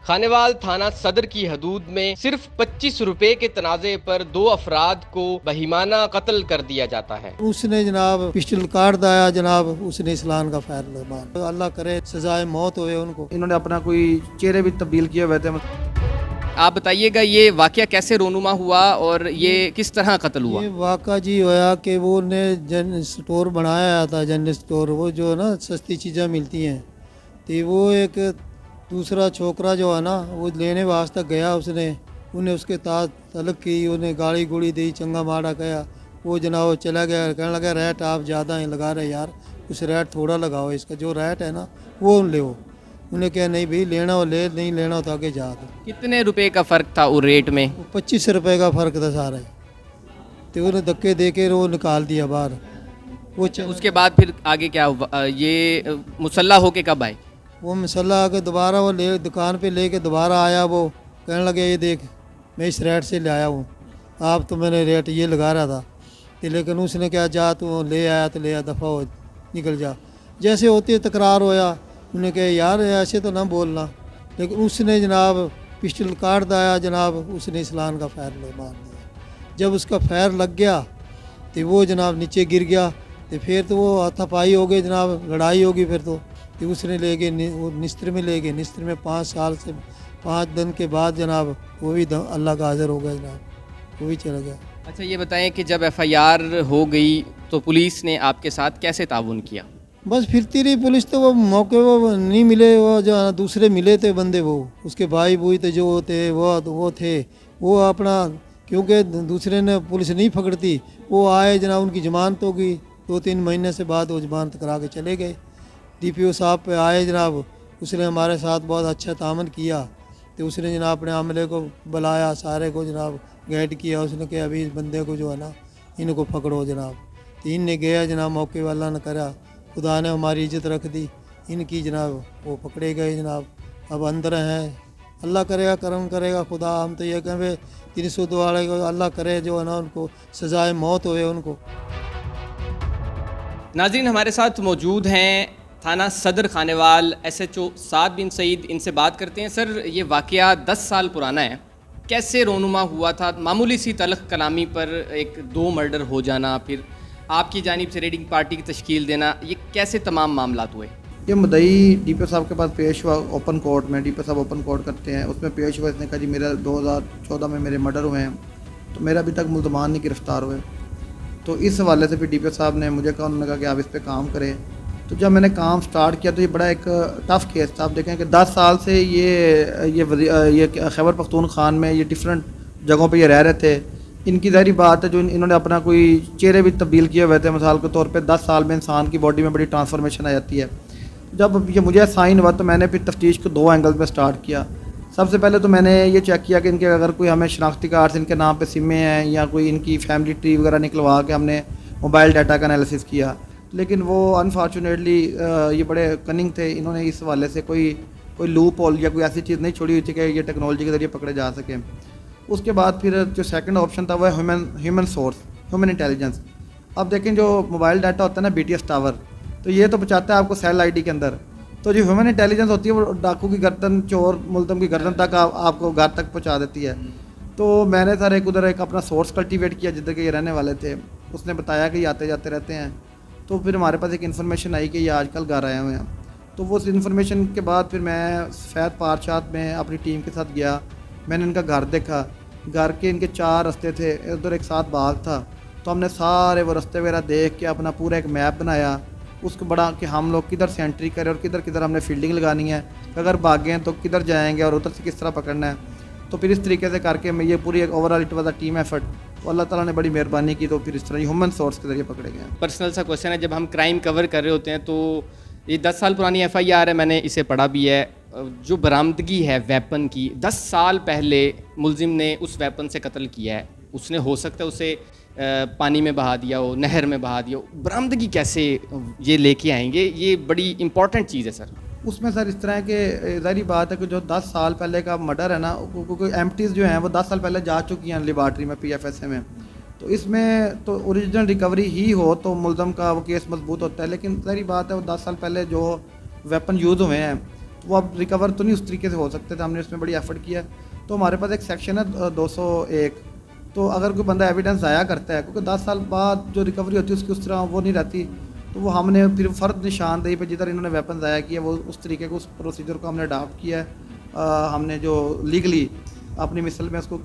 खानेवाल थाना सदर की हदूद में सिर्फ 25 रुपए के तनाजे पर 2 अफराद को बहिमाना कत्ल कर दिया जाता है। उसने जनाब पिस्टल काट दिया जनाब, उसने इस्लान का फायर मारा। अल्लाह करे सजाए मौत हुए उनको। इन्होंने अपना कोई चेहरे भी तब्दील किए हुए थे। आप बताइएगा ये वाकया कैसे रोनुमा हुआ और ये किस तरह कत्ल हुआ? ये वाक़ा जी होया कि वो ने जनरल स्टोर बनाया था, जनरल स्टोर, वो जो है ना सस्ती चीज़ें मिलती हैं, तो वो एक दूसरा छोकरा जो है ना वो लेने वास्ते गया, उसने उन्हें उसके साथ तलब की, उन्हें गाड़ी गुड़ी दी, चंगा माड़ा गया। वो जनाब वो चला गया, कहने लगा रेट आप ज़्यादा ही लगा रहे यार, कुछ रेट थोड़ा लगाओ, इसका जो रेट है ना वो ले। उन्हें क्या नहीं भाई लेना हो ले, नहीं लेना हो तो आगे जा दो। कितने रुपए का फर्क था वो रेट में? 25 रुपए का फ़र्क था सारा। तो उन्हें धक्के दे के वो निकाल दिया बाहर। वो उसके बाद फिर आगे क्या हुआ? ये मुसल्ला होके कब आए? वो मसला आके दोबारा वो ले दुकान पे लेके दोबारा आया। वो कहने लगे ये देख मैं इस रेट से ले आया हूँ, आप तो मैंने रेट ये लगा रहा था। तो लेकिन उसने क्या जा तू ले आया तो ले आ, दफ़ा हो निकल जा। जैसे होती तकरार होया, उन्हें कहा यार ऐसे तो ना बोलना, लेकिन उसने जनाब पिस्टल काट दिया जनाब, उसने इस्लान का फायर मार दिया। जब उसका फायर लग गया तो वो जनाब नीचे गिर गया। तो फिर तो वो हाथापाई हो गई जनाब, लड़ाई होगी। फिर तो उसने ले गए वो निस्त्र में ले गए। निस्त्र में 5 साल से 5 दिन के बाद जनाब वो भी अल्लाह का हाजिर हो गया जनाब, वो भी चला गया। अच्छा ये बताएं कि जब एफआईआर हो गई तो पुलिस ने आपके साथ कैसे ताउन किया? बस फिरती रही पुलिस। तो वो मौके वो नहीं मिले, वो जो दूसरे मिले थे बंदे, वो उसके भाई बूई थे जो थे वो थे वो अपना, क्योंकि दूसरे ने पुलिस नहीं पकड़ती, वो आए जनाब, उनकी जमानत हो गई। 2-3 महीने से बाद वो जमानत करा के चले गए। डीपीओ साहब पे आए जनाब, उसने हमारे साथ बहुत अच्छा तामन किया। तो उसने जनाब अपने अमले को बुलाया, सारे को जनाब गाइड किया। उसने कहा अभी इस बंदे को जो है ना इनको पकड़ो जनाब। तो इनने गया जनाब, मौके वाला ने करा, खुदा ने हमारी इज्जत रख दी इनकी जनाब, वो पकड़े गए जनाब। अब अंदर हैं, अल्लाह करेगा करम करेगा खुदा। हम तो ये कहें 302 वाले को अल्लाह करे जो है ना उनको सजाए मौत हुए उनको। नाज़रीन हमारे साथ मौजूद हैं थाना सदर खानेवाल एसएचओ साद बिन सईद, इनसे बात करते हैं। सर ये वाकया 10 साल पुराना है, कैसे रोनुमा हुआ था? मामूली सी तलख कलामी पर 1-2 मर्डर हो जाना, फिर आपकी जानिब से रेडिंग पार्टी की तश्कील देना, ये कैसे तमाम मामलात हुए? ये मुद्दई डीपीओ साहब के पास पेश हुआ ओपन कोर्ट में। डीपीओ साहब ओपन कोर्ट करते हैं, उसमें पेश हुआ। इसने कहा जी मेरा 2014 में मेरे मर्डर हुए हैं, तो मेरा अभी तक मुल्ज़मान नहीं गिरफ़्तार हुए। तो इस हवाले से फिर डीपीओ साहब ने मुझे कहा, उन्होंने कहा कि आप इस पर काम करें। तो जब मैंने काम स्टार्ट किया तो ये बड़ा एक टफ़ केस था। आप देखें कि 10 साल से ये खैबर पख्तूनख्वा में ये डिफरेंट जगहों पे ये रह रहे थे। इनकी ज़ाहिर बात है जो इन्होंने अपना कोई चेहरे भी तब्दील किए हुए थे। मिसाल के तौर पे 10 साल में इंसान की बॉडी में बड़ी ट्रांसफॉर्मेशन आ जाती है। जब ये मुझे साइन हुआ तो मैंने फिर तफ्तीश को 2 एंगल में स्टार्ट किया। सबसे पहले तो मैंने ये चेक किया कि इनके अगर कोई हमें शनाख्ती कार्ड्स इनके नाम पे सिमें हैं या कोई इनकी फैमिली ट्री वगैरह निकलवा के हमने मोबाइल डाटा का एनालिसिस किया। लेकिन वो अनफॉर्चुनेटली ये बड़े कनिंग थे, इन्होंने इस हवाले से कोई लूप होल या कोई ऐसी चीज़ नहीं छोड़ी हुई थी कि ये टेक्नोलॉजी के ज़रिए पकड़े जा सकें। उसके बाद फिर जो सेकंड ऑप्शन था वो है ह्यूमन सोर्स, ह्यूमन इंटेलिजेंस। अब देखें जो मोबाइल डाटा होता है ना BTS टावर, तो ये तो पहुँचाता है आपको सेल ID के अंदर। तो जो ह्यूमन इंटेलिजेंस होती है वो डाकू की गर्दन, चोर मुल्ज़म की गर्दन तक आपको घर तक पहुँचा देती है। तो मैंने सर उधर एक अपना सोर्स कल्टीवेट किया जिधर के ये रहने वाले थे। उसने बताया कि ये आते जाते रहते हैं। तो फिर हमारे पास एक इन्फॉर्मेशन आई कि ये आजकल घर आए हुए हैं। तो वो उस इन्फॉर्मेशन के बाद फिर मैं सफ़ेद पारशात में अपनी टीम के साथ गया। मैंने इनका घर देखा। घर के इनके 4 रास्ते थे, उधर एक साथ बाग था। तो हमने सारे वो रास्ते वगैरह देख के अपना पूरा एक मैप बनाया उसको बड़ा कि हम लोग किधर से एंट्री करें और किधर किधर हमने फील्डिंग लगानी है, अगर भागें तो किधर जाएंगे और उधर से किस तरह पकड़ना है। तो फिर इस तरीके से करके मैं ये पूरी एक overall it was a team effort. तो अल्लाह ताला ने बड़ी मेहरबानी की, तो फिर इस तरह ह्यूमन सोर्स के ज़रिए पकड़े गए। पर्सनल सा क्वेश्चन है, जब हम क्राइम कवर कर रहे होते हैं तो ये 10 साल पुरानी FIR है, मैंने इसे पढ़ा भी है। जो बरामदगी है वेपन की, 10 साल पहले मुलजिम ने उस वेपन से कत्ल किया है, उसने हो सकता है उसे पानी में बहा दिया हो, नहर में बहा दिया हो, बरामदगी कैसे ये लेके आएंगे? ये बड़ी इंपॉर्टेंट चीज़ है सर। उसमें सर इस तरह के ज़ाहिर बात है कि जो 10 साल पहले का मर्डर है ना, कोई एम्प्टीज़ जो हैं वो 10 साल पहले जा चुकी हैं लेबार्ट्री में PFSA में। तो इसमें तो ओरिजिनल रिकवरी ही हो तो मुल्ज़म का वो केस मजबूत होता है। लेकिन ज़ाहिर बात है वो 10 साल पहले जो वेपन यूज़ हुए हैं वो अब रिकवर तो नहीं उस तरीके से हो सकते थे, हमने उसमें बड़ी एफर्ट किया। तो हमारे पास एक सेक्शन है 201, तो अगर कोई बंदा एविडेंस ज़ाया करता है, क्योंकि 10 साल बाद जो रिकवरी होती है उसकी उस तरह वो नहीं रहती, तो वो हमने फिर फ़र्द निशानदेही पे जिधर इन्होंने वेपन ज़ाया किया वो उस तरीके को, उस प्रोसीजर को हमने अडाप्ट किया है। हमने जो लीगली अपनी मिसल में उसको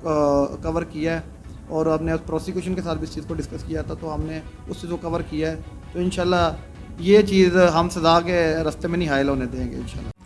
कवर किया है और हमने उस प्रोसिक्यूशन के साथ भी इस चीज़ को डिस्कस किया था, तो हमने उस चीज़ को कवर किया है। तो इंशाल्लाह ये चीज़ हम सज़ा के रास्ते में नहीं हायल होने देंगे इंशाल्लाह।